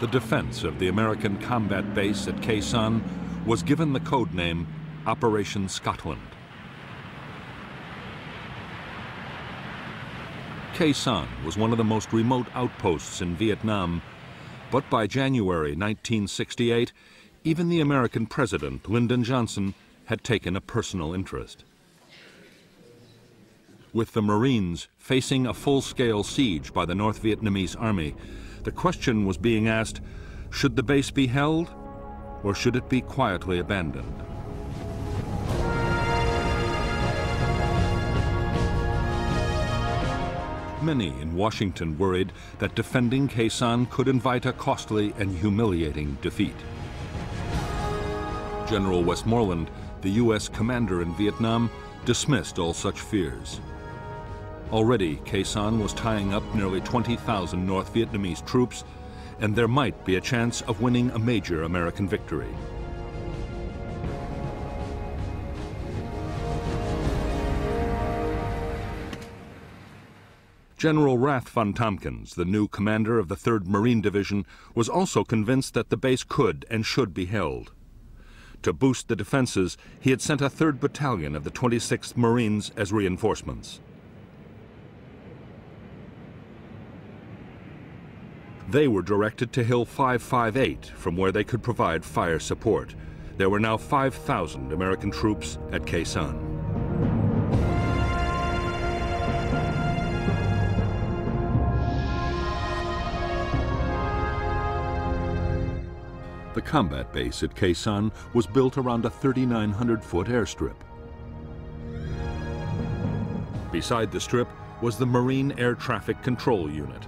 the defense of the American combat base at Khe Sanh was given the code name Operation Scotland. Khe Sanh was one of the most remote outposts in Vietnam, but by January 1968, even the American president, Lyndon Johnson, had taken a personal interest. With the Marines facing a full-scale siege by the North Vietnamese army, the question was being asked, should the base be held, or should it be quietly abandoned? Many in Washington worried that defending Khe Sanh could invite a costly and humiliating defeat. General Westmoreland, the U.S. commander in Vietnam, dismissed all such fears. Already, Khe Sanh was tying up nearly 20,000 North Vietnamese troops, and there might be a chance of winning a major American victory. General Rath von Tompkins, the new commander of the 3rd Marine Division, was also convinced that the base could and should be held. To boost the defenses, he had sent a 3rd Battalion of the 26th Marines as reinforcements. They were directed to Hill 558, from where they could provide fire support. There were now 5,000 American troops at Khe Sanh. The combat base at Khe Sanh was built around a 3,900-foot airstrip. Beside the strip was the Marine Air Traffic Control Unit.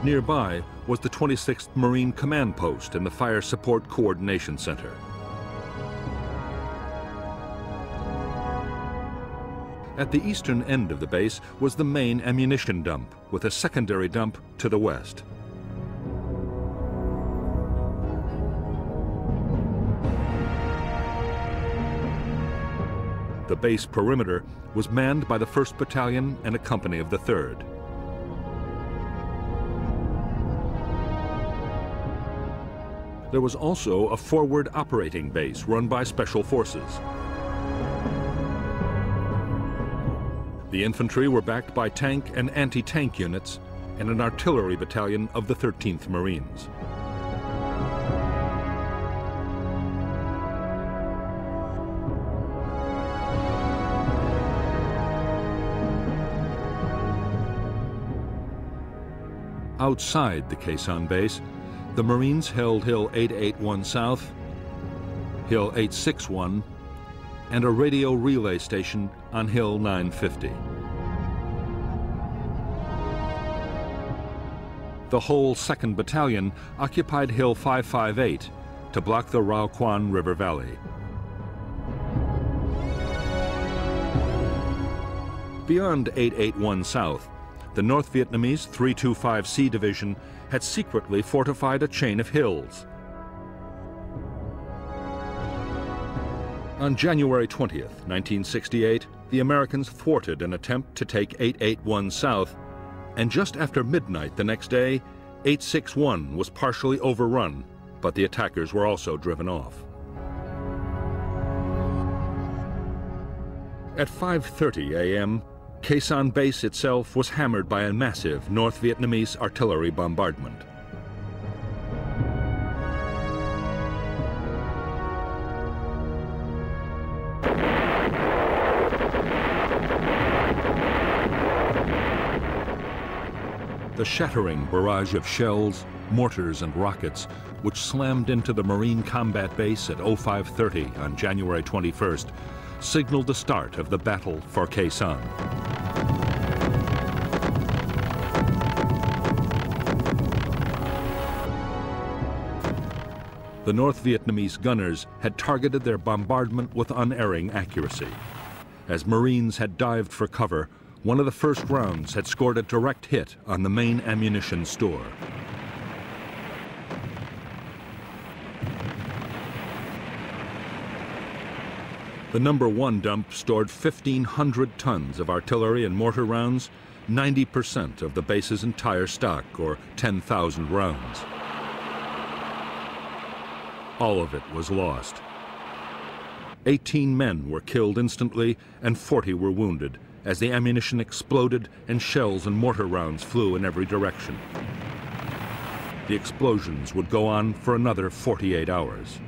Nearby was the 26th Marine Command Post and the Fire Support Coordination Center. At the eastern end of the base was the main ammunition dump, with a secondary dump to the west. The base perimeter was manned by the 1st Battalion and a company of the 3rd. There was also a forward operating base run by Special Forces. The infantry were backed by tank and anti-tank units and an artillery battalion of the 13th Marines. Outside the Khe Sanh base, the Marines held Hill 881 South, Hill 861, and a radio relay station on Hill 950. The whole 2nd Battalion occupied Hill 558 to block the Rao Quan River Valley. Beyond 881 South, the North Vietnamese 325C Division had secretly fortified a chain of hills. On January 20th, 1968, the Americans thwarted an attempt to take 881 South, and just after midnight the next day, 861 was partially overrun, but the attackers were also driven off. At 5:30 a.m., Khe Sanh base itself was hammered by a massive North Vietnamese artillery bombardment. The shattering barrage of shells, mortars, and rockets, which slammed into the Marine combat base at 0530 on January 21st, signaled the start of the battle for Khe Sanh. The North Vietnamese gunners had targeted their bombardment with unerring accuracy. As Marines had dived for cover, one of the first rounds had scored a direct hit on the main ammunition store. The No. 1 dump stored 1,500 tons of artillery and mortar rounds 90% of the base's entire stock, or 10,000 rounds. All of it was lost. 18 men were killed instantly and 40 were wounded as the ammunition exploded and shells and mortar rounds flew in every direction. The explosions would go on for another 48 hours.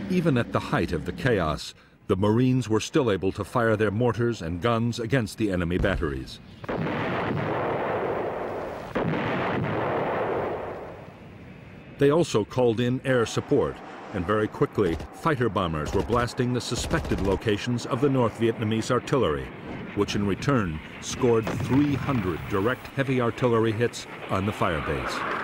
Even at the height of the chaos, the Marines were still able to fire their mortars and guns against the enemy batteries. They also called in air support, and very quickly, fighter bombers were blasting the suspected locations of the North Vietnamese artillery, which in return scored 300 direct heavy artillery hits on the firebase.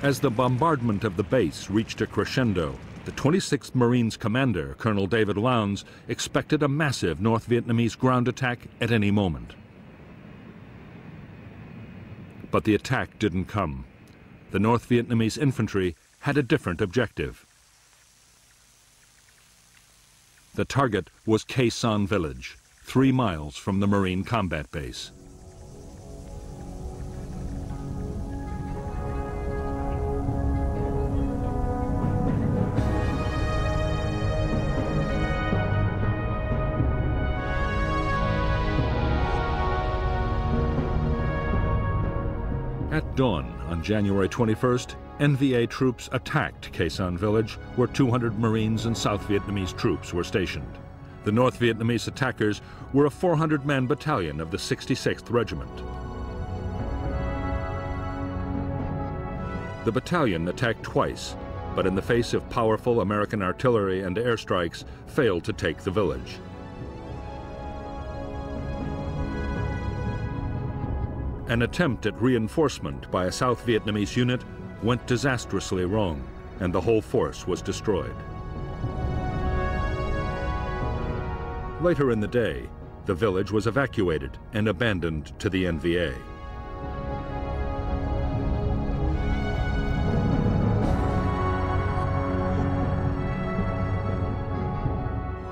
As the bombardment of the base reached a crescendo, the 26th Marines commander, Colonel David Lowndes, expected a massive North Vietnamese ground attack at any moment. But the attack didn't come. The North Vietnamese infantry had a different objective. The target was Khe Sanh village, 3 miles from the Marine combat base. At dawn on January 21st, NVA troops attacked Khe Sanh village, where 200 Marines and South Vietnamese troops were stationed. The North Vietnamese attackers were a 400-man battalion of the 66th Regiment. The battalion attacked twice, but in the face of powerful American artillery and airstrikes, failed to take the village. An attempt at reinforcement by a South Vietnamese unit went disastrously wrong, and the whole force was destroyed. Later in the day, the village was evacuated and abandoned to the NVA.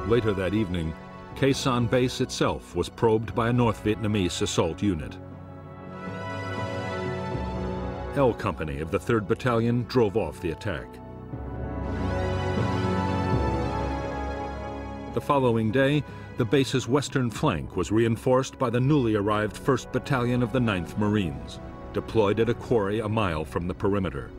Later that evening, Khe Sanh base itself was probed by a North Vietnamese assault unit. L Company of the 3rd Battalion drove off the attack. The following day, the base's western flank was reinforced by the newly arrived 1st Battalion of the 9th Marines, deployed at a quarry a mile from the perimeter.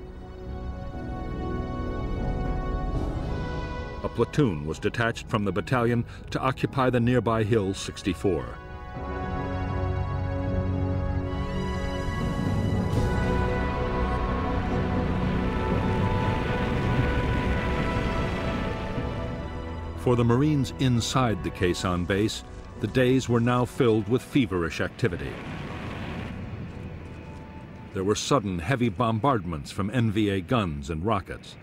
A platoon was detached from the battalion to occupy the nearby Hill 64. For the Marines inside the Khe Sanh base, the days were now filled with feverish activity. There were sudden heavy bombardments from NVA guns and rockets.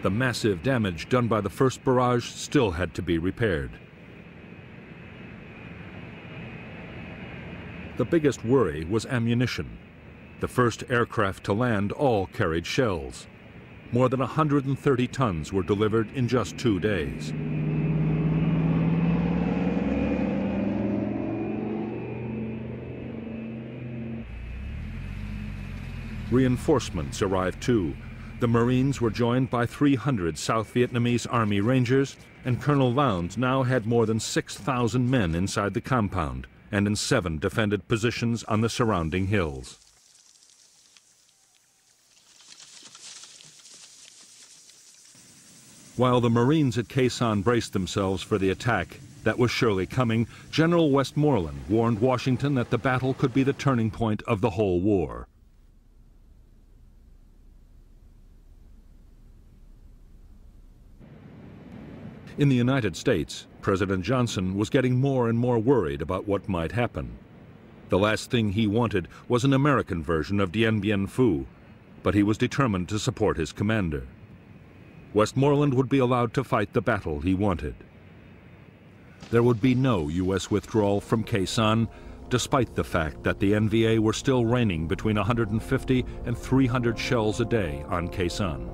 The massive damage done by the first barrage still had to be repaired. The biggest worry was ammunition. The first aircraft to land all carried shells. More than 130 tons were delivered in just 2 days. Reinforcements arrived too. The Marines were joined by 300 South Vietnamese Army Rangers, and Colonel Lowndes now had more than 6,000 men inside the compound and in 7 defended positions on the surrounding hills. While the Marines at Khe Sanh braced themselves for the attack that was surely coming, General Westmoreland warned Washington that the battle could be the turning point of the whole war. In the United States, President Johnson was getting more and more worried about what might happen. The last thing he wanted was an American version of Dien Bien Phu, but he was determined to support his commander. Westmoreland would be allowed to fight the battle he wanted. There would be no U.S. withdrawal from Khe Sanh, despite the fact that the NVA were still raining between 150 and 300 shells a day on Khe Sanh.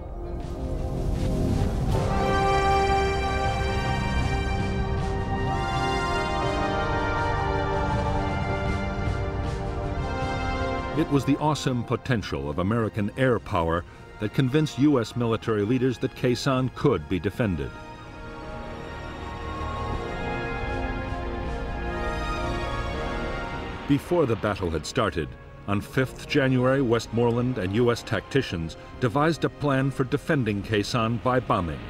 It was the awesome potential of American air power that convinced U.S. military leaders that Khe Sanh could be defended. Before the battle had started, on 5th January, Westmoreland and U.S. tacticians devised a plan for defending Khe Sanh by bombing.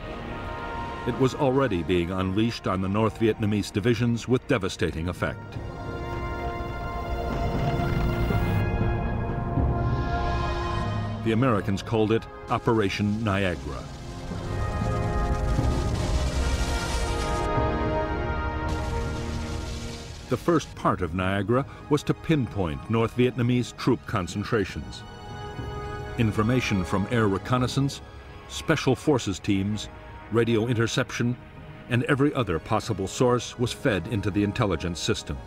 It was already being unleashed on the North Vietnamese divisions with devastating effect. The Americans called it Operation Niagara. The first part of Niagara was to pinpoint North Vietnamese troop concentrations. Information from air reconnaissance, special forces teams, radio interception, and every other possible source was fed into the intelligence system.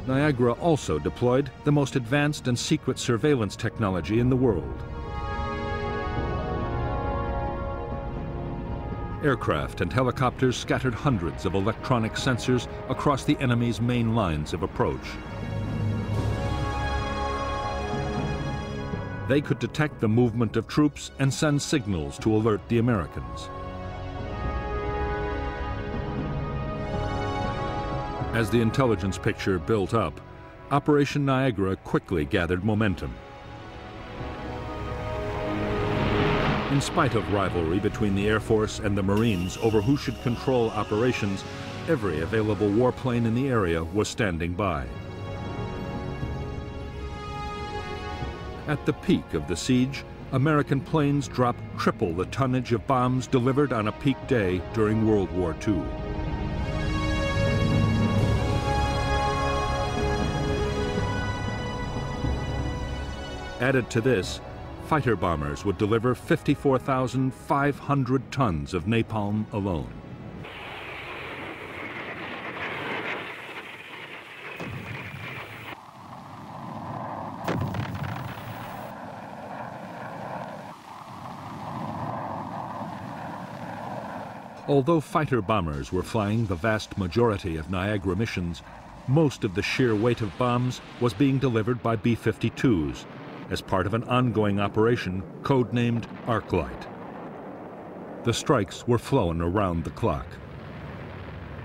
Niagara also deployed the most advanced and secret surveillance technology in the world. Aircraft and helicopters scattered hundreds of electronic sensors across the enemy's main lines of approach. They could detect the movement of troops and send signals to alert the Americans. As the intelligence picture built up, Operation Niagara quickly gathered momentum. In spite of rivalry between the Air Force and the Marines over who should control operations, every available warplane in the area was standing by. At the peak of the siege, American planes dropped triple the tonnage of bombs delivered on a peak day during World War II. Added to this, fighter bombers would deliver 54,500 tons of napalm alone. Although fighter bombers were flying the vast majority of Niagara missions, most of the sheer weight of bombs was being delivered by B-52s, as part of an ongoing operation codenamed Arclight. The strikes were flown around the clock.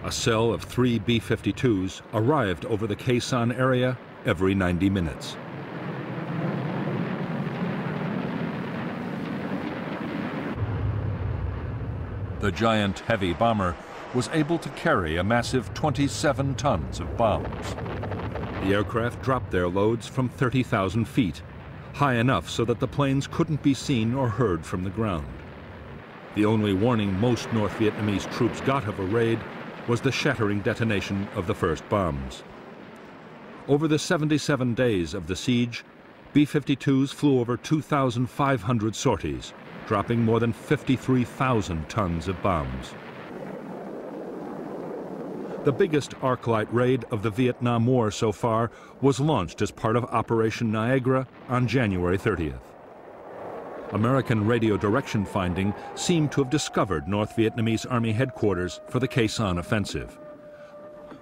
A cell of 3 B-52s arrived over the Khe Sanh area every 90 minutes. The giant heavy bomber was able to carry a massive 27 tons of bombs. The aircraft dropped their loads from 30,000 feet, high enough so that the planes couldn't be seen or heard from the ground. The only warning most North Vietnamese troops got of a raid was the shattering detonation of the first bombs. Over the 77 days of the siege, B-52s flew over 2,500 sorties, dropping more than 53,000 tons of bombs. The biggest Arclight raid of the Vietnam War so far was launched as part of Operation Niagara on January 30th. American radio direction finding seemed to have discovered North Vietnamese Army headquarters for the Khe Sanh offensive.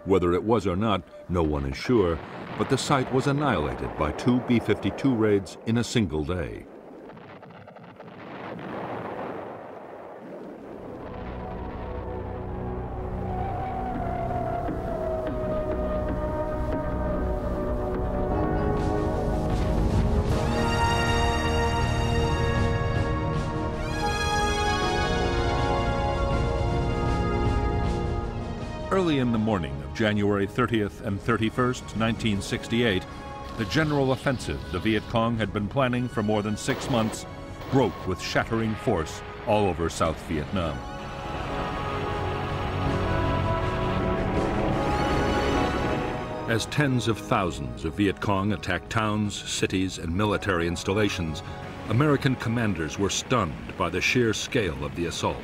Whether it was or not, no one is sure, but the site was annihilated by 2 B-52 raids in a single day. Early in the morning of January 30th and 31st, 1968, the general offensive the Viet Cong had been planning for more than 6 months broke with shattering force all over South Vietnam. As tens of thousands of Viet Cong attacked towns, cities, and military installations, American commanders were stunned by the sheer scale of the assault.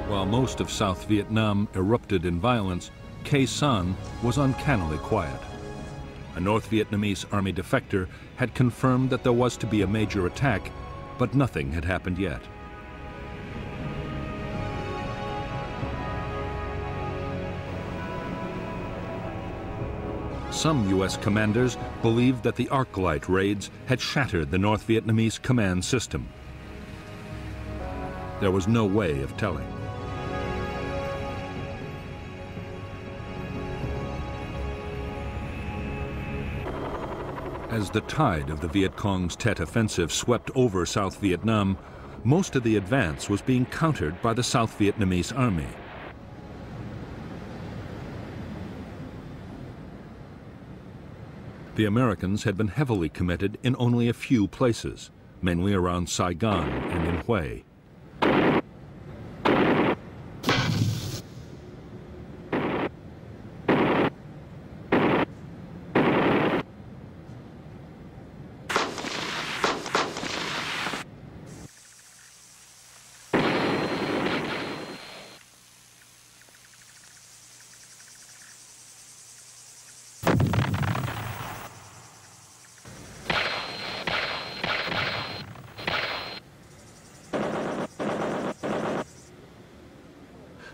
While most of South Vietnam erupted in violence, Khe Sanh was uncannily quiet. A North Vietnamese army defector had confirmed that there was to be a major attack, but nothing had happened yet. Some U.S. commanders believed that the arc light raids had shattered the North Vietnamese command system. There was no way of telling. As the tide of the Viet Cong's Tet Offensive swept over South Vietnam, most of the advance was being countered by the South Vietnamese army. The Americans had been heavily committed in only a few places, mainly around Saigon and in Hue.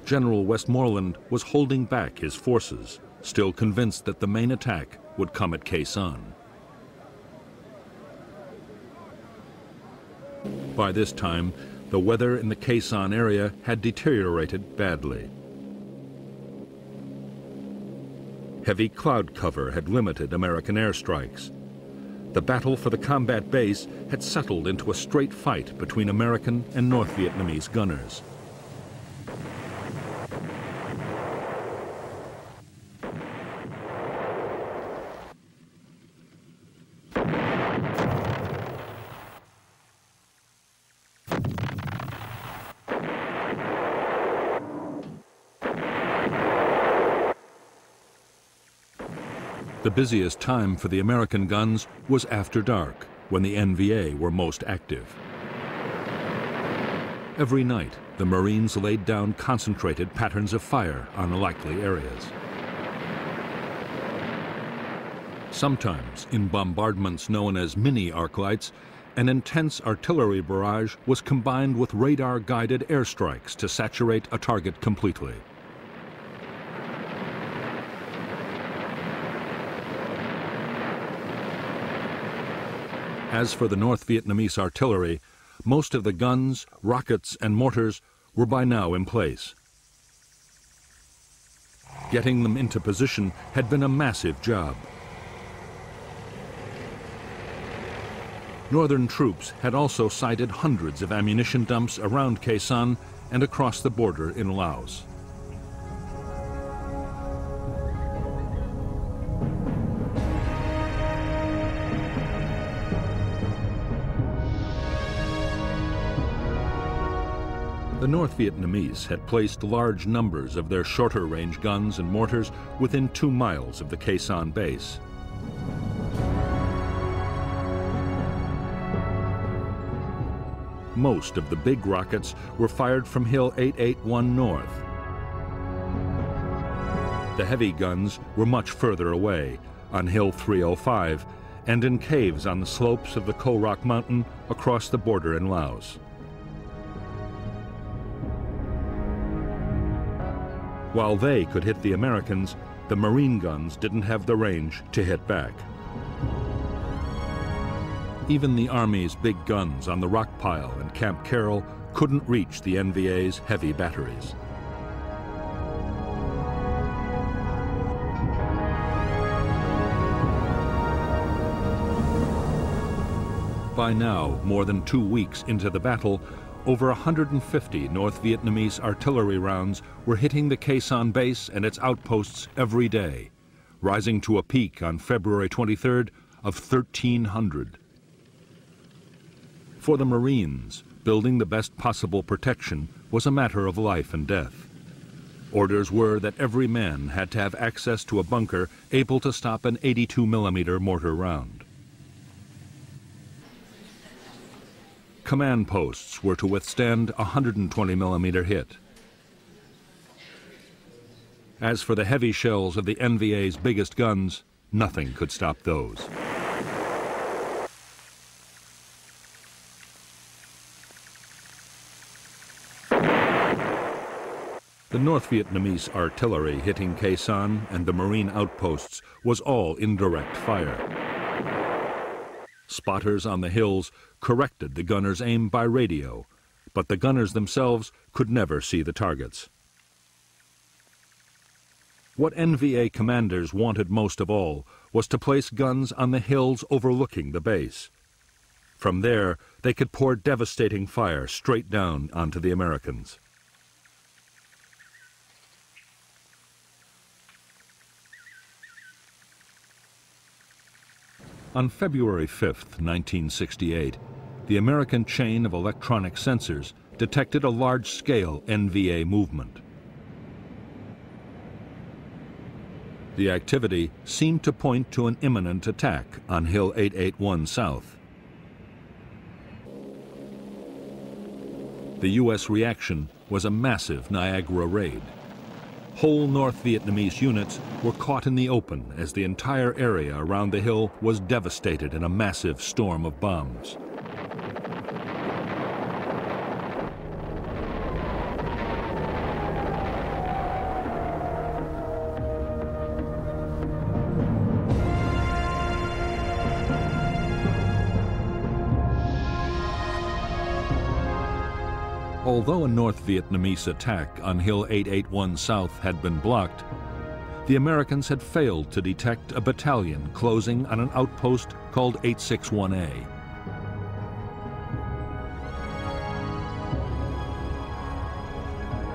General Westmoreland was holding back his forces, still convinced that the main attack would come at Khe Sanh. By this time, the weather in the Khe Sanh area had deteriorated badly. Heavy cloud cover had limited American airstrikes. The battle for the combat base had settled into a straight fight between American and North Vietnamese gunners. The busiest time for the American guns was after dark, when the NVA were most active. Every night, the Marines laid down concentrated patterns of fire on likely areas. Sometimes, in bombardments known as mini arclights, an intense artillery barrage was combined with radar-guided airstrikes to saturate a target completely. As for the North Vietnamese artillery, most of the guns, rockets, and mortars were by now in place. Getting them into position had been a massive job. Northern troops had also sighted hundreds of ammunition dumps around Khe Sanh and across the border in Laos. The North Vietnamese had placed large numbers of their shorter-range guns and mortars within 2 miles of the Khe Sanh base. Most of the big rockets were fired from Hill 881 North. The heavy guns were much further away, on Hill 305, and in caves on the slopes of the Ko Rock Mountain across the border in Laos. While they could hit the Americans, the Marine guns didn't have the range to hit back. Even the Army's big guns on the Rock Pile and Camp Carroll couldn't reach the NVA's heavy batteries. By now, more than 2 weeks into the battle, over 150 North Vietnamese artillery rounds were hitting the Khe Sanh base and its outposts every day, rising to a peak on February 23rd of 1,300. For the Marines, Building the best possible protection was a matter of life and death. Orders were that every man had to have access to a bunker able to stop an 82-millimeter mortar round. Command posts were to withstand a 120-millimeter hit. As for the heavy shells of the NVA's biggest guns, nothing could stop those. The North Vietnamese artillery hitting Khe Sanh and the Marine outposts was all indirect fire. Spotters on the hills corrected the gunners' aim by radio, but the gunners themselves could never see the targets. What NVA commanders wanted most of all was to place guns on the hills overlooking the base. From there, they could pour devastating fire straight down onto the Americans. On February 5, 1968, the American chain of electronic sensors detected a large-scale NVA movement. The activity seemed to point to an imminent attack on Hill 881 South. The U.S. reaction was a massive Niagara raid. Whole North Vietnamese units were caught in the open as the entire area around the hill was devastated in a massive storm of bombs. Although a North Vietnamese attack on Hill 881 South had been blocked, the Americans had failed to detect a battalion closing on an outpost called 861A.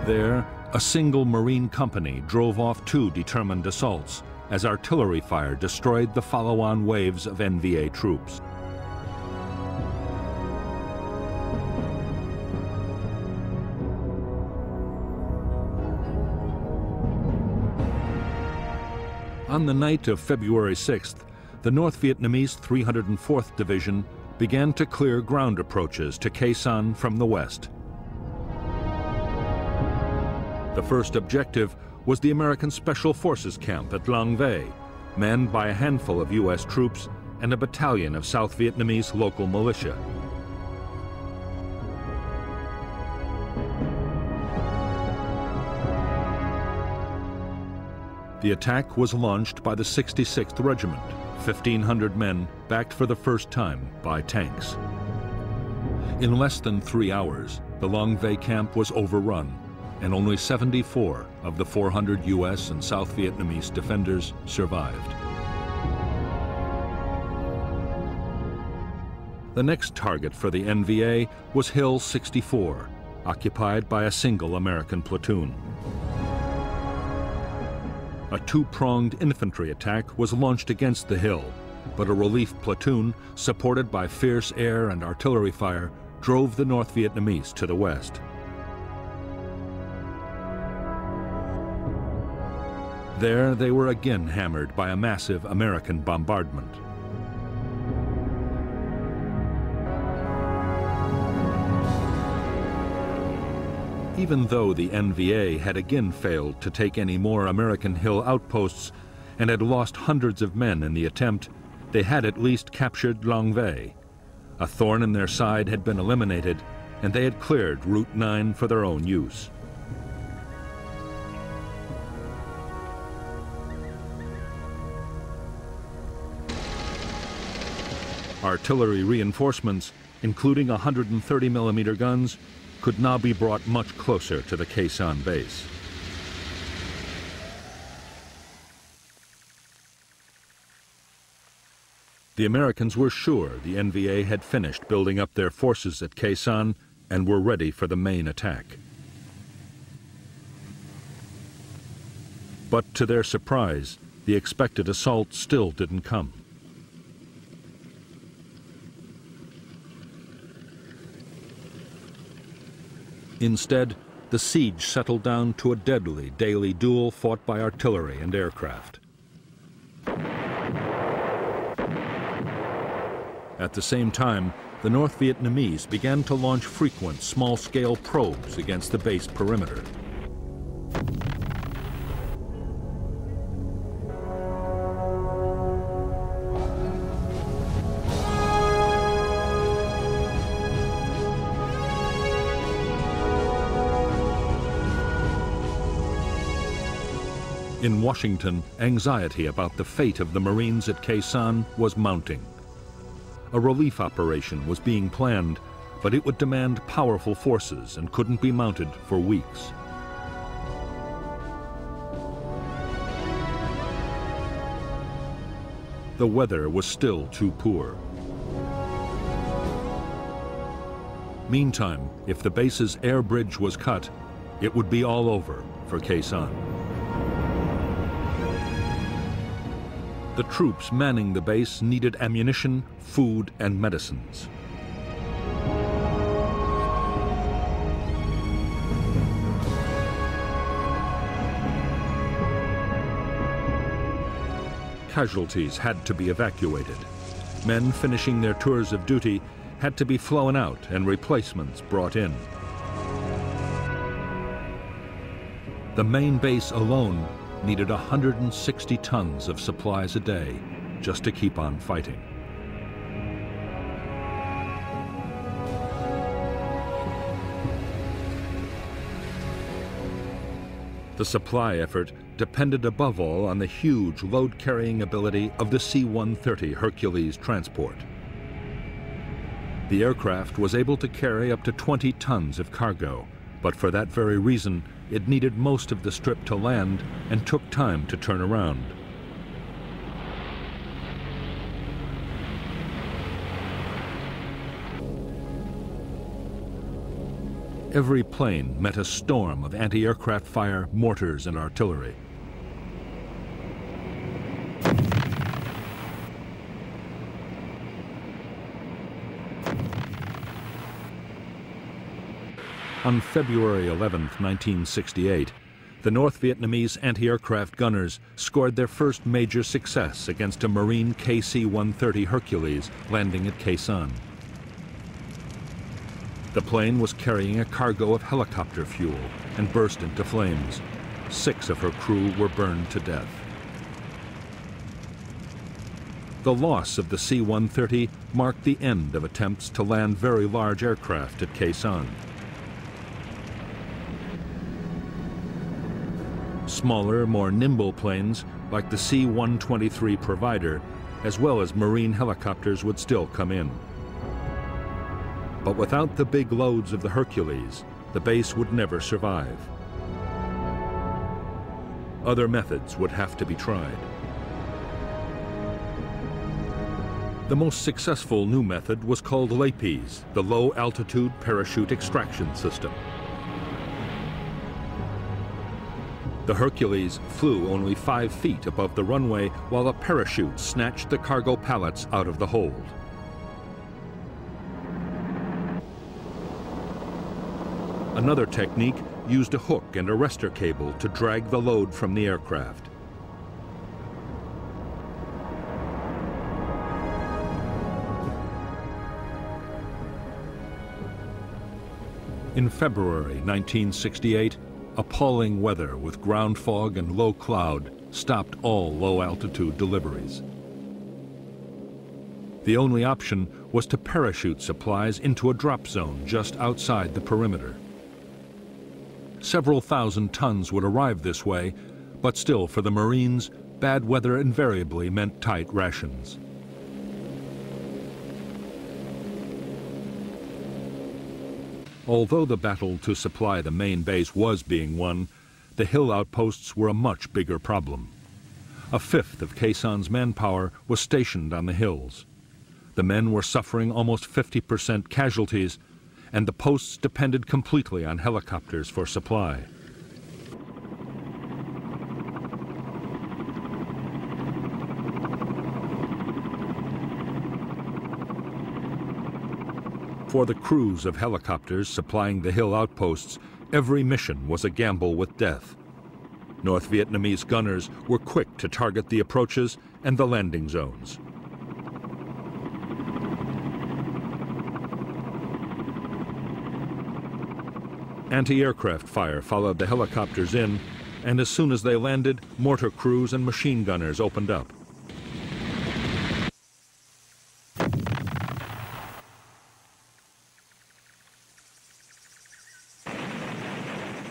There, a single Marine company drove off 2 determined assaults as artillery fire destroyed the follow-on waves of NVA troops. On the night of February 6th, the North Vietnamese 304th Division began to clear ground approaches to Khe Sanh from the west. The first objective was the American Special Forces camp at Long Vây, manned by a handful of U.S. troops and a battalion of South Vietnamese local militia. The attack was launched by the 66th Regiment, 1,500 men backed for the first time by tanks. In less than 3 hours, the Long Vây camp was overrun, and only 74 of the 400 U.S. and South Vietnamese defenders survived. The next target for the NVA was Hill 64, occupied by a single American platoon. A 2-pronged infantry attack was launched against the hill, but a relief platoon, supported by fierce air and artillery fire, drove the North Vietnamese to the west. There, they were again hammered by a massive American bombardment. Even though the NVA had again failed to take any more American hill outposts and had lost hundreds of men in the attempt, they had at least captured Long Vây. A thorn in their side had been eliminated, and they had cleared Route 9 for their own use. Artillery reinforcements, including 130-millimeter guns, could now be brought much closer to the Khe Sanh base. The Americans were sure the NVA had finished building up their forces at Khe Sanh and were ready for the main attack. But to their surprise, the expected assault still didn't come. Instead, the siege settled down to a deadly daily duel fought by artillery and aircraft. At the same time, the North Vietnamese began to launch frequent small-scale probes against the base perimeter. In Washington, anxiety about the fate of the Marines at Khe Sanh was mounting. A relief operation was being planned, but it would demand powerful forces and couldn't be mounted for weeks. The weather was still too poor. Meantime, if the base's air bridge was cut, it would be all over for Khe Sanh. The troops manning the base needed ammunition, food, and medicines. Casualties had to be evacuated. Men finishing their tours of duty had to be flown out and replacements brought in. The main base alone needed 160 tons of supplies a day just to keep on fighting. The supply effort depended above all on the huge load-carrying ability of the C-130 Hercules transport. The aircraft was able to carry up to 20 tons of cargo, but for that very reason, it needed most of the strip to land and took time to turn around. Every plane met a storm of anti-aircraft fire, mortars, and artillery. On February 11, 1968, the North Vietnamese anti-aircraft gunners scored their first major success against a Marine KC-130 Hercules landing at Khe Sanh. The plane was carrying a cargo of helicopter fuel and burst into flames. 6 of her crew were burned to death. The loss of the C-130 marked the end of attempts to land very large aircraft at Khe Sanh. Smaller, more nimble planes, like the C-123 Provider, as well as Marine helicopters would still come in. But without the big loads of the Hercules, the base would never survive. Other methods would have to be tried. The most successful new method was called LAPES, the Low Altitude Parachute Extraction System. The Hercules flew only 5 feet above the runway while a parachute snatched the cargo pallets out of the hold. Another technique used a hook and arrestor cable to drag the load from the aircraft. In February 1968, appalling weather with ground fog and low cloud stopped all low-altitude deliveries. The only option was to parachute supplies into a drop zone just outside the perimeter. Several thousand tons would arrive this way, but still for the Marines, bad weather invariably meant tight rations. Although the battle to supply the main base was being won, the hill outposts were a much bigger problem. A fifth of Khe Sanh's manpower was stationed on the hills. The men were suffering almost 50% casualties, and the posts depended completely on helicopters for supply. For the crews of helicopters supplying the hill outposts, every mission was a gamble with death. North Vietnamese gunners were quick to target the approaches and the landing zones. Anti-aircraft fire followed the helicopters in, and as soon as they landed, mortar crews and machine gunners opened up.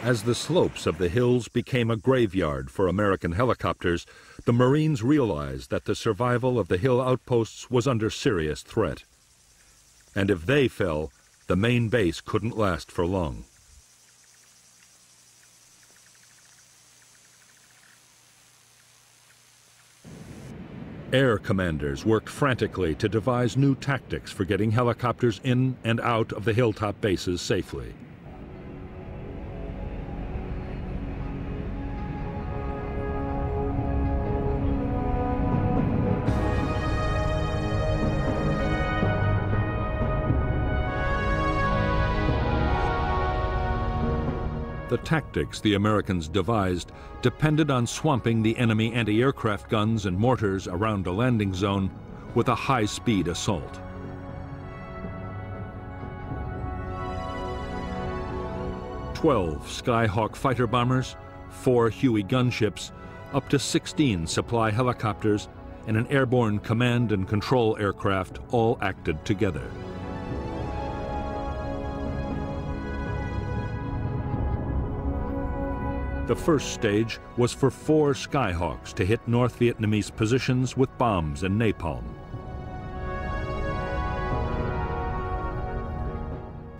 As the slopes of the hills became a graveyard for American helicopters, the Marines realized that the survival of the hill outposts was under serious threat. And if they fell, the main base couldn't last for long. Air commanders worked frantically to devise new tactics for getting helicopters in and out of the hilltop bases safely. The tactics the Americans devised depended on swamping the enemy anti-aircraft guns and mortars around a landing zone with a high-speed assault. "12 Skyhawk fighter bombers, 4 Huey gunships, up to 16 supply helicopters, and an airborne command and control aircraft all acted together. The first stage was for 4 Skyhawks to hit North Vietnamese positions with bombs and napalm.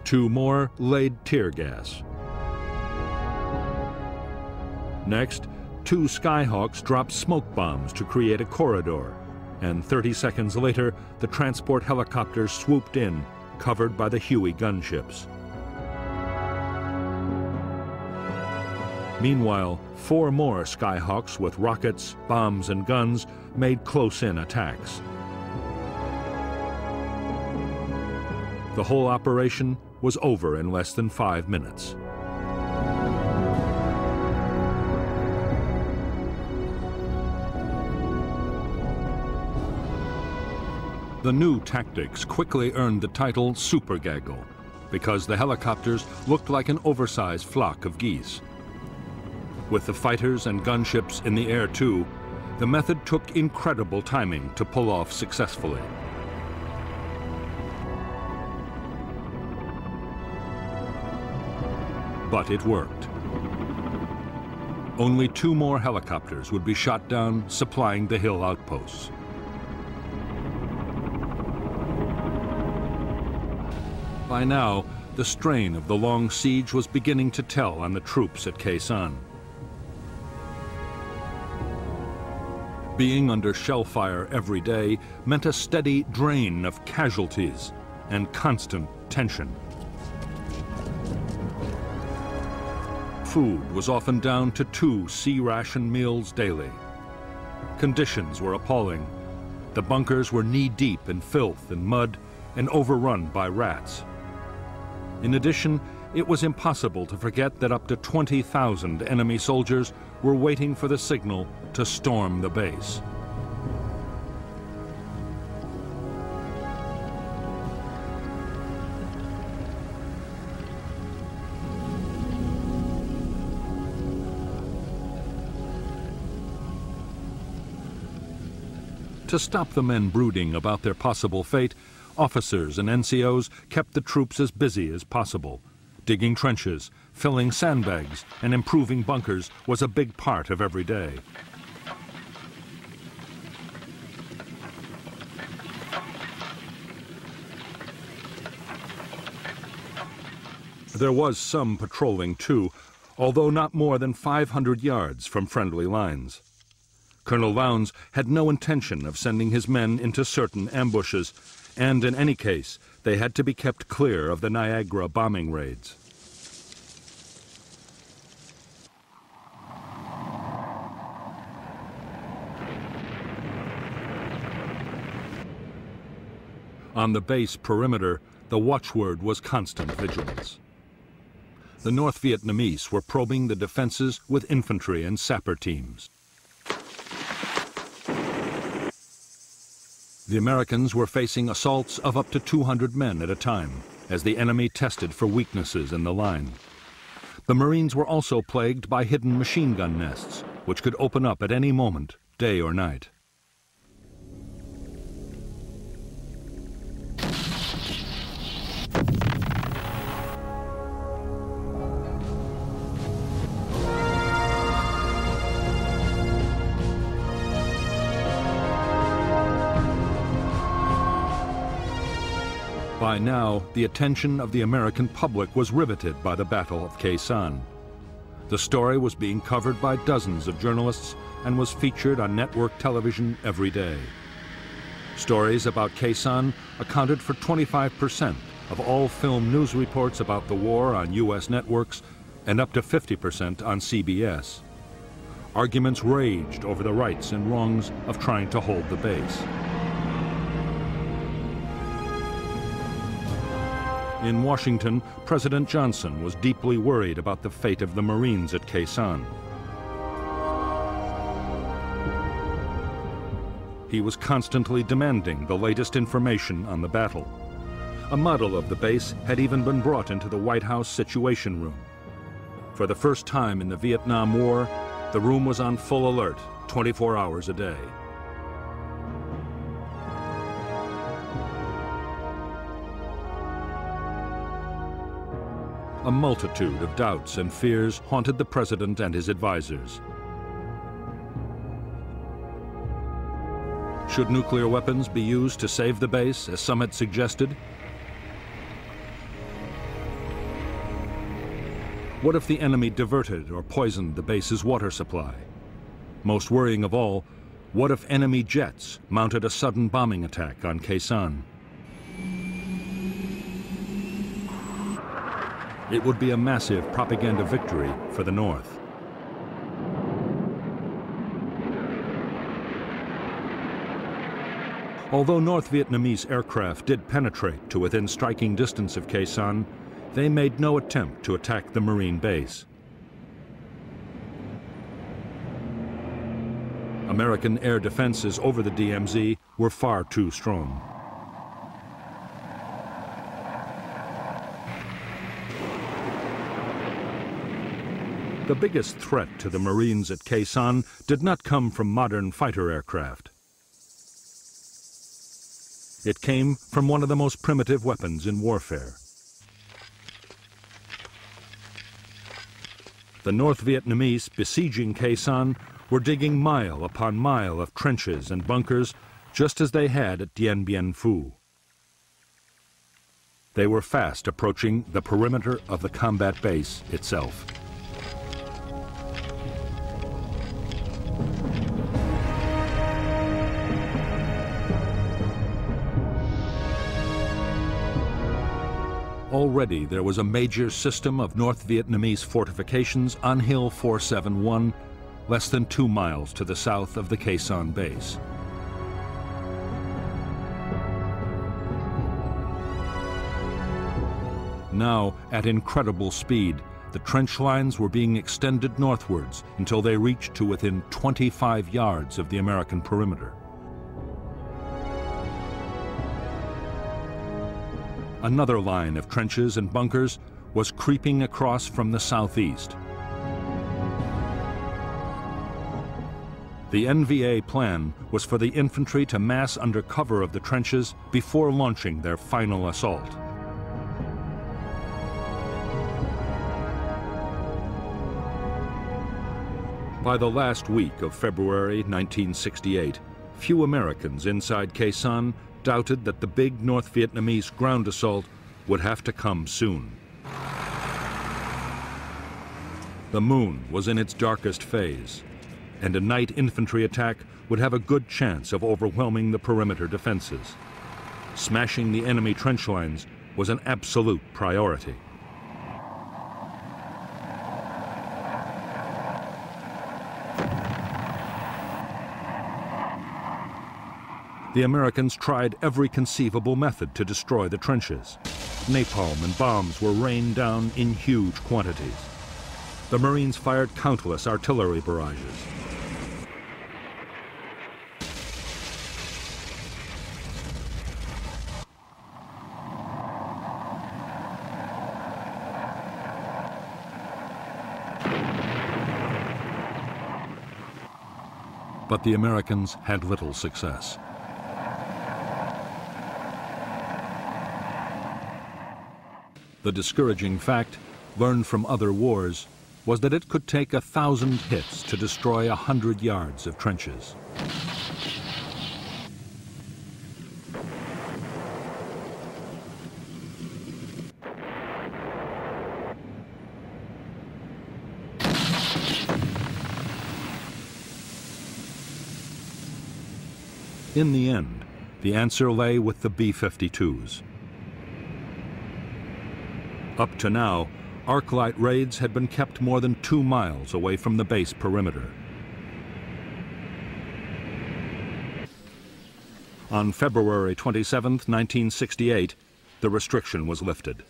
2 more laid tear gas. Next, 2 Skyhawks dropped smoke bombs to create a corridor, and 30 seconds later, the transport helicopters swooped in, covered by the Huey gunships. Meanwhile, 4 more Skyhawks with rockets, bombs, and guns made close-in attacks. The whole operation was over in less than 5 minutes. The new tactics quickly earned the title Super Gaggle, because the helicopters looked like an oversized flock of geese. With the fighters and gunships in the air too, the method took incredible timing to pull off successfully. But it worked. Only 2 more helicopters would be shot down, supplying the hill outposts. By now, the strain of the long siege was beginning to tell on the troops at Khe Sanh. Being under shell fire every day meant a steady drain of casualties and constant tension. Food was often down to 2 C-ration meals daily. Conditions were appalling. The bunkers were knee-deep in filth and mud and overrun by rats. In addition, it was impossible to forget that up to 20,000 enemy soldiers were waiting for the signal to storm the base. To stop the men brooding about their possible fate, officers and NCOs kept the troops as busy as possible. Digging trenches, filling sandbags, and improving bunkers was a big part of every day. There was some patrolling too, although not more than 500 yards from friendly lines. Colonel Lowndes had no intention of sending his men into certain ambushes, and in any case, they had to be kept clear of the Niagara bombing raids. On the base perimeter, the watchword was constant vigilance. The North Vietnamese were probing the defenses with infantry and sapper teams. The Americans were facing assaults of up to 200 men at a time, as the enemy tested for weaknesses in the line. The Marines were also plagued by hidden machine gun nests, which could open up at any moment, day or night. By now, the attention of the American public was riveted by the Battle of Khe Sanh. The story was being covered by dozens of journalists and was featured on network television every day. Stories about Khe Sanh accounted for 25% of all film news reports about the war on U.S. networks and up to 50% on CBS. Arguments raged over the rights and wrongs of trying to hold the base. In Washington, President Johnson was deeply worried about the fate of the Marines at Khe Sanh. He was constantly demanding the latest information on the battle. A model of the base had even been brought into the White House Situation Room. For the first time in the Vietnam War, the room was on full alert, 24 hours a day. A multitude of doubts and fears haunted the president and his advisors. Should nuclear weapons be used to save the base, as some had suggested? What if the enemy diverted or poisoned the base's water supply? Most worrying of all, what if enemy jets mounted a sudden bombing attack on Khe Sanh? It would be a massive propaganda victory for the North. Although North Vietnamese aircraft did penetrate to within striking distance of Khe Sanh, they made no attempt to attack the Marine base. American air defenses over the DMZ were far too strong. The biggest threat to the Marines at Khe Sanh did not come from modern fighter aircraft. It came from one of the most primitive weapons in warfare. The North Vietnamese besieging Khe Sanh were digging mile upon mile of trenches and bunkers, just as they had at Dien Bien Phu. They were fast approaching the perimeter of the combat base itself. Already there was a major system of North Vietnamese fortifications on Hill 471, less than 2 miles to the south of the Khe Sanh base. Now, at incredible speed, the trench lines were being extended northwards until they reached to within 25 yards of the American perimeter. Another line of trenches and bunkers was creeping across from the southeast. The NVA plan was for the infantry to mass under cover of the trenches before launching their final assault. By the last week of February 1968, few Americans inside Khe Sanh doubted that the big North Vietnamese ground assault would have to come soon. The moon was in its darkest phase, and a night infantry attack would have a good chance of overwhelming the perimeter defenses. Smashing the enemy trench lines was an absolute priority. The Americans tried every conceivable method to destroy the trenches. Napalm and bombs were rained down in huge quantities. The Marines fired countless artillery barrages. But the Americans had little success. The discouraging fact, learned from other wars, was that it could take 1,000 hits to destroy 100 yards of trenches. In the end, the answer lay with the B-52s. Up to now, arc-light raids had been kept more than 2 miles away from the base perimeter. On February 27, 1968, the restriction was lifted.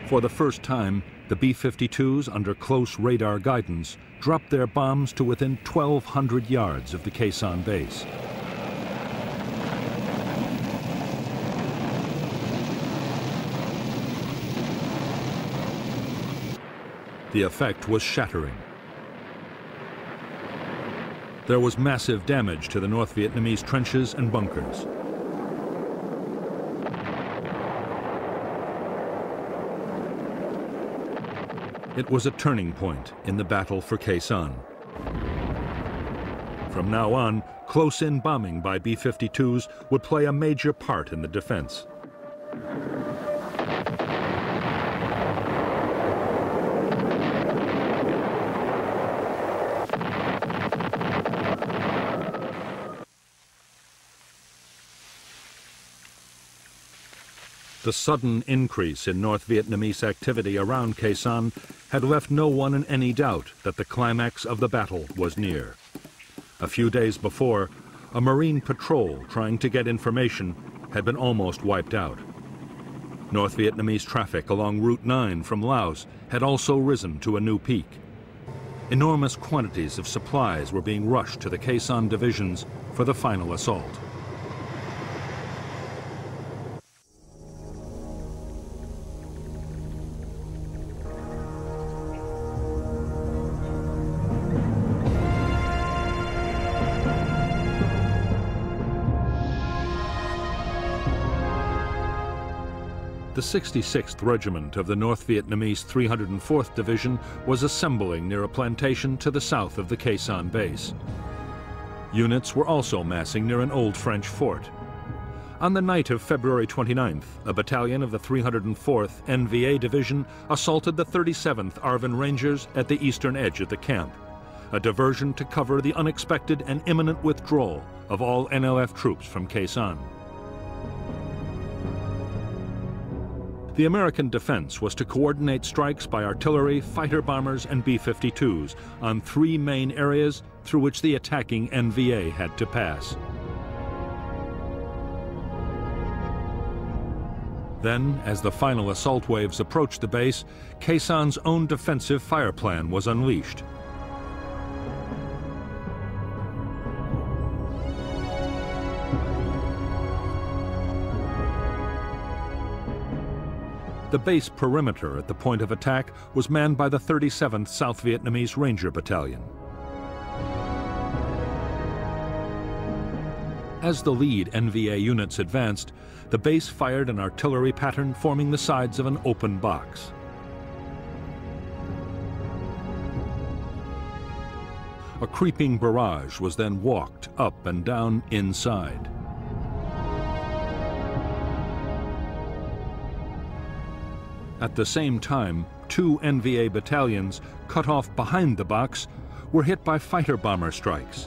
For the first time, the B-52s, under close radar guidance, dropped their bombs to within 1,200 yards of the Khe Sanh base. The effect was shattering. There was massive damage to the North Vietnamese trenches and bunkers. It was a turning point in the battle for Khe Sanh. From now on, close-in bombing by B-52s would play a major part in the defense. The sudden increase in North Vietnamese activity around Khe Sanh had left no one in any doubt that the climax of the battle was near. A few days before, a Marine patrol trying to get information had been almost wiped out. North Vietnamese traffic along Route 9 from Laos had also risen to a new peak. Enormous quantities of supplies were being rushed to the Khe Sanh divisions for the final assault. The 66th Regiment of the North Vietnamese 304th Division was assembling near a plantation to the south of the Khe Sanh base. Units were also massing near an old French fort. On the night of February 29th, a battalion of the 304th NVA Division assaulted the 37th ARVN Rangers at the eastern edge of the camp, a diversion to cover the unexpected and imminent withdrawal of all NLF troops from Khe Sanh. The American defense was to coordinate strikes by artillery, fighter bombers, and B-52s on 3 main areas through which the attacking NVA had to pass. Then, as the final assault waves approached the base, Khe Sanh's own defensive fire plan was unleashed. The base perimeter at the point of attack was manned by the 37th South Vietnamese Ranger Battalion. As the lead NVA units advanced, the base fired an artillery pattern forming the sides of an open box. A creeping barrage was then walked up and down inside. At the same time, 2 NVA battalions, cut off behind the box, were hit by fighter bomber strikes.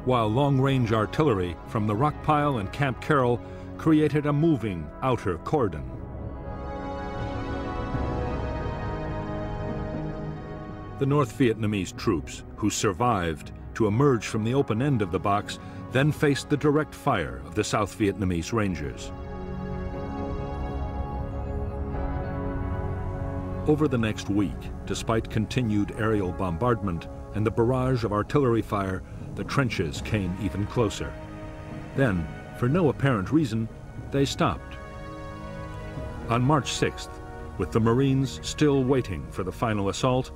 While long-range artillery from the Rockpile and Camp Carroll created a moving outer cordon. The North Vietnamese troops, who survived to emerge from the open end of the box, then faced the direct fire of the South Vietnamese Rangers. Over the next week, despite continued aerial bombardment and the barrage of artillery fire, the trenches came even closer. Then, for no apparent reason, they stopped. On March 6th, with the Marines still waiting for the final assault,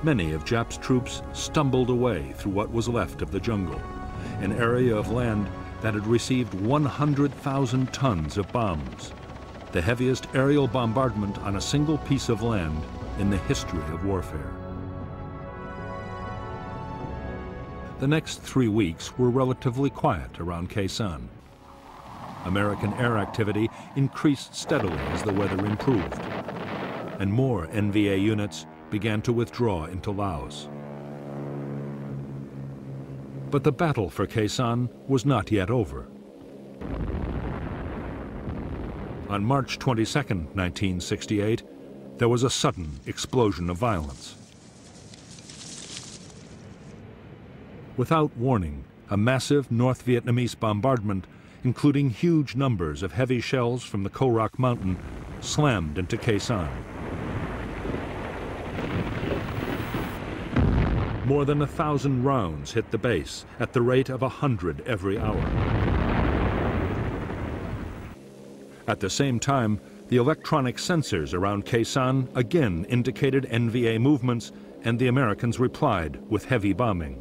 many of Jap's troops stumbled away through what was left of the jungle, an area of land that had received 100,000 tons of bombs, the heaviest aerial bombardment on a single piece of land in the history of warfare. The next 3 weeks were relatively quiet around Khe Sanh. American air activity increased steadily as the weather improved, and more NVA units began to withdraw into Laos. But the battle for Khe Sanh was not yet over. On March 22, 1968, there was a sudden explosion of violence. Without warning, a massive North Vietnamese bombardment, including huge numbers of heavy shells from the Ko Rock Mountain, slammed into Khe Sanh. More than 1,000 rounds hit the base at the rate of 100 every hour. At the same time, the electronic sensors around Khe Sanh again indicated NVA movements, and the Americans replied with heavy bombing.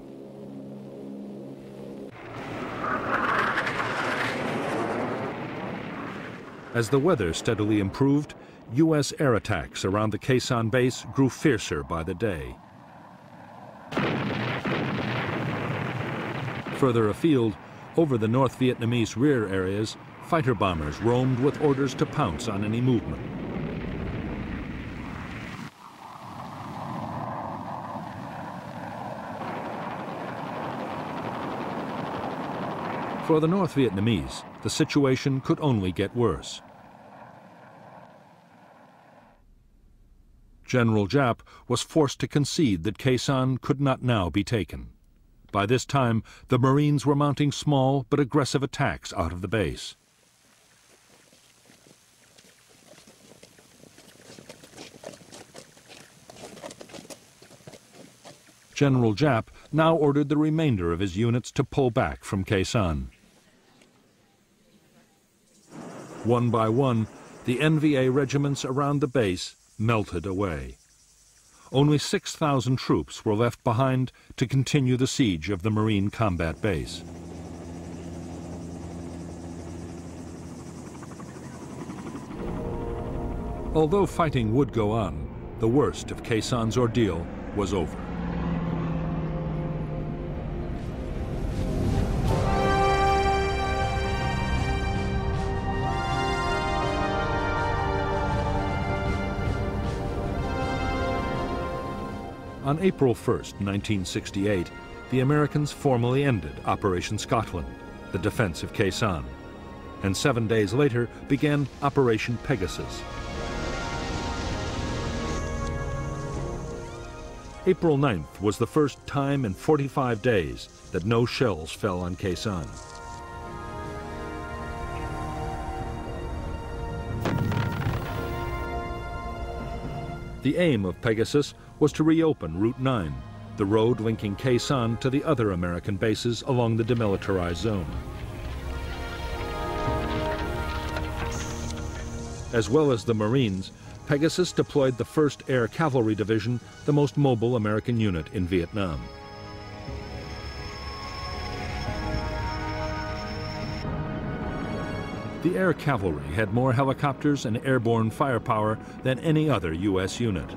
As the weather steadily improved, U.S. air attacks around the Khe Sanh base grew fiercer by the day. Further afield, over the North Vietnamese rear areas, fighter bombers roamed with orders to pounce on any movement. For the North Vietnamese, the situation could only get worse. General Giap was forced to concede that Khe Sanh could not now be taken. By this time, the Marines were mounting small but aggressive attacks out of the base. General Giap now ordered the remainder of his units to pull back from Khe Sanh. One by one, the NVA regiments around the base melted away. Only 6,000 troops were left behind to continue the siege of the Marine combat base. Although fighting would go on, the worst of Khe Sanh's ordeal was over. On April 1, 1968, the Americans formally ended Operation Scotland, the defense of Khe Sanh, and 7 days later began Operation Pegasus. April 9th was the first time in 45 days that no shells fell on Khe Sanh. The aim of Pegasus was to reopen Route 9, the road linking Khe Sanh to the other American bases along the demilitarized zone. As well as the Marines, Pegasus deployed the 1st Air Cavalry Division, the most mobile American unit in Vietnam. The Air Cavalry had more helicopters and airborne firepower than any other U.S. unit.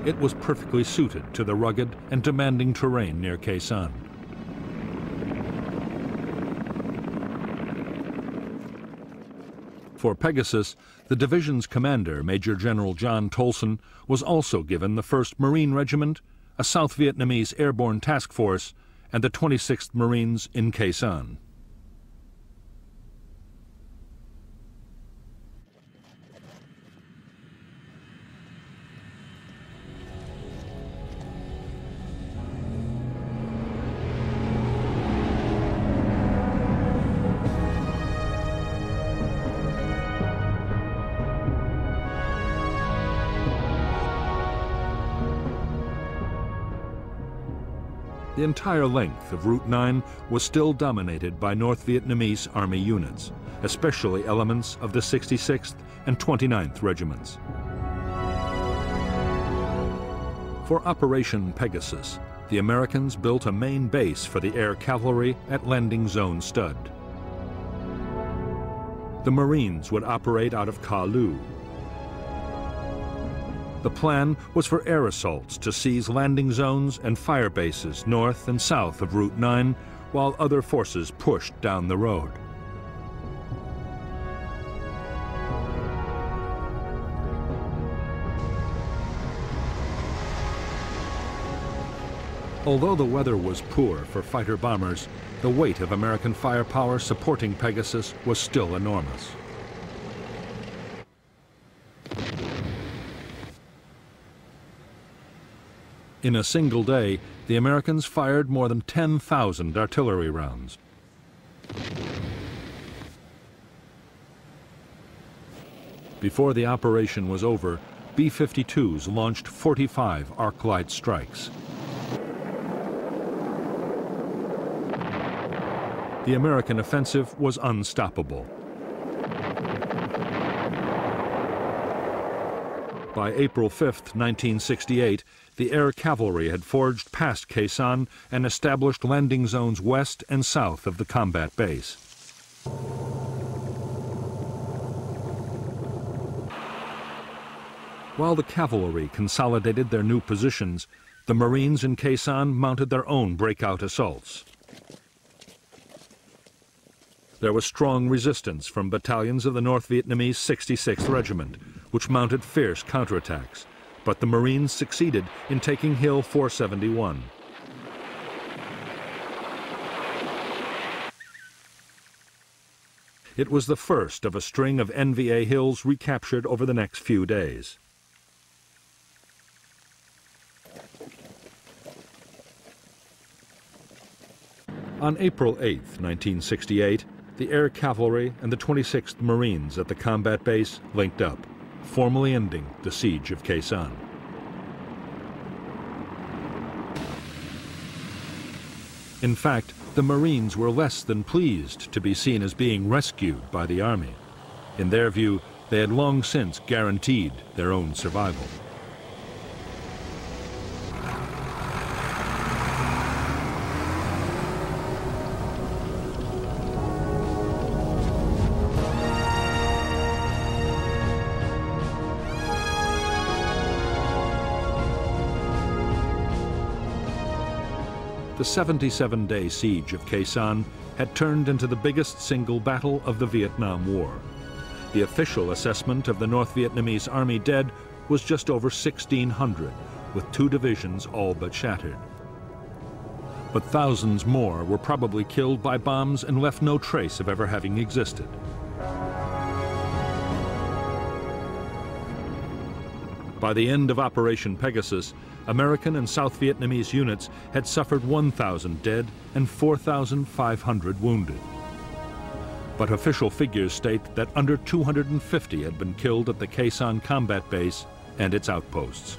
It was perfectly suited to the rugged and demanding terrain near Khe Sanh. For Pegasus, the division's commander, Major General John Tolson, was also given the 1st Marine Regiment, a South Vietnamese airborne task force, and the 26th Marines in Khe Sanh. The entire length of Route 9 was still dominated by North Vietnamese Army units, especially elements of the 66th and 29th Regiments. For Operation Pegasus, the Americans built a main base for the air cavalry at Landing Zone Stud. The Marines would operate out of Ka Lu. The plan was for air assaults to seize landing zones and fire bases north and south of Route 9, while other forces pushed down the road. Although the weather was poor for fighter bombers, the weight of American firepower supporting Pegasus was still enormous. In a single day, the Americans fired more than 10,000 artillery rounds. Before the operation was over, B-52s launched 45 arc-light strikes. The American offensive was unstoppable. By April 5, 1968, the air cavalry had forged past Khe Sanh and established landing zones west and south of the combat base. While the cavalry consolidated their new positions, the Marines in Khe Sanh mounted their own breakout assaults. There was strong resistance from battalions of the North Vietnamese 66th Regiment, which mounted fierce counterattacks, but the Marines succeeded in taking Hill 471. It was the first of a string of NVA hills recaptured over the next few days. On April 8, 1968, the air cavalry and the 26th Marines at the combat base linked up, formally ending the siege of Khe Sanh. In fact, the Marines were less than pleased to be seen as being rescued by the Army. In their view, they had long since guaranteed their own survival. The 77-day siege of Khe Sanh had turned into the biggest single battle of the Vietnam War. The official assessment of the North Vietnamese Army dead was just over 1,600, with 2 divisions all but shattered. But thousands more were probably killed by bombs and left no trace of ever having existed. By the end of Operation Pegasus, American and South Vietnamese units had suffered 1,000 dead and 4,500 wounded. But official figures state that under 250 had been killed at the Khe Sanh combat base and its outposts.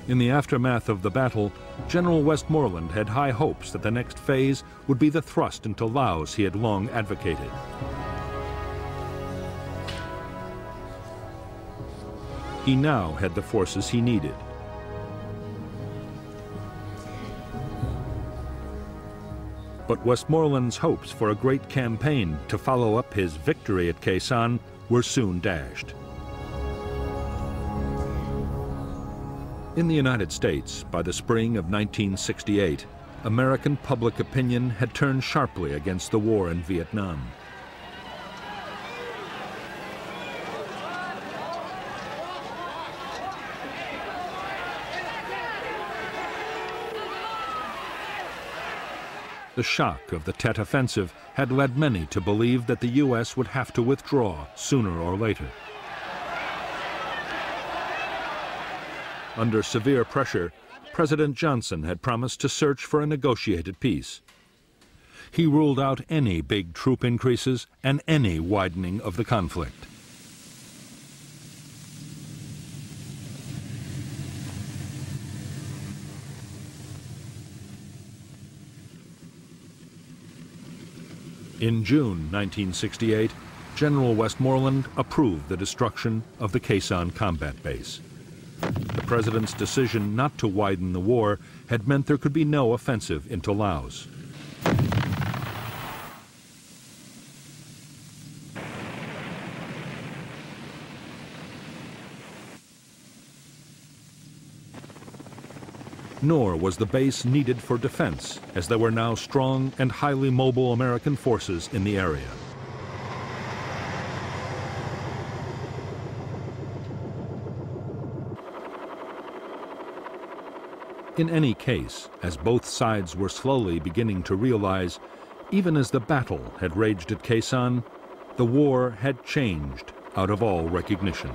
In the aftermath of the battle, General Westmoreland had high hopes that the next phase would be the thrust into Laos he had long advocated. He now had the forces he needed. But Westmoreland's hopes for a great campaign to follow up his victory at Khe Sanh were soon dashed. In the United States, by the spring of 1968, American public opinion had turned sharply against the war in Vietnam. The shock of the Tet Offensive had led many to believe that the U.S. would have to withdraw sooner or later. Under severe pressure, President Johnson had promised to search for a negotiated peace. He ruled out any big troop increases and any widening of the conflict. In June 1968, General Westmoreland approved the destruction of the Khe Sanh combat base. The president's decision not to widen the war had meant there could be no offensive into Laos. Nor was the base needed for defense, as there were now strong and highly mobile American forces in the area. In any case, as both sides were slowly beginning to realize, even as the battle had raged at Khe Sanh, the war had changed out of all recognition.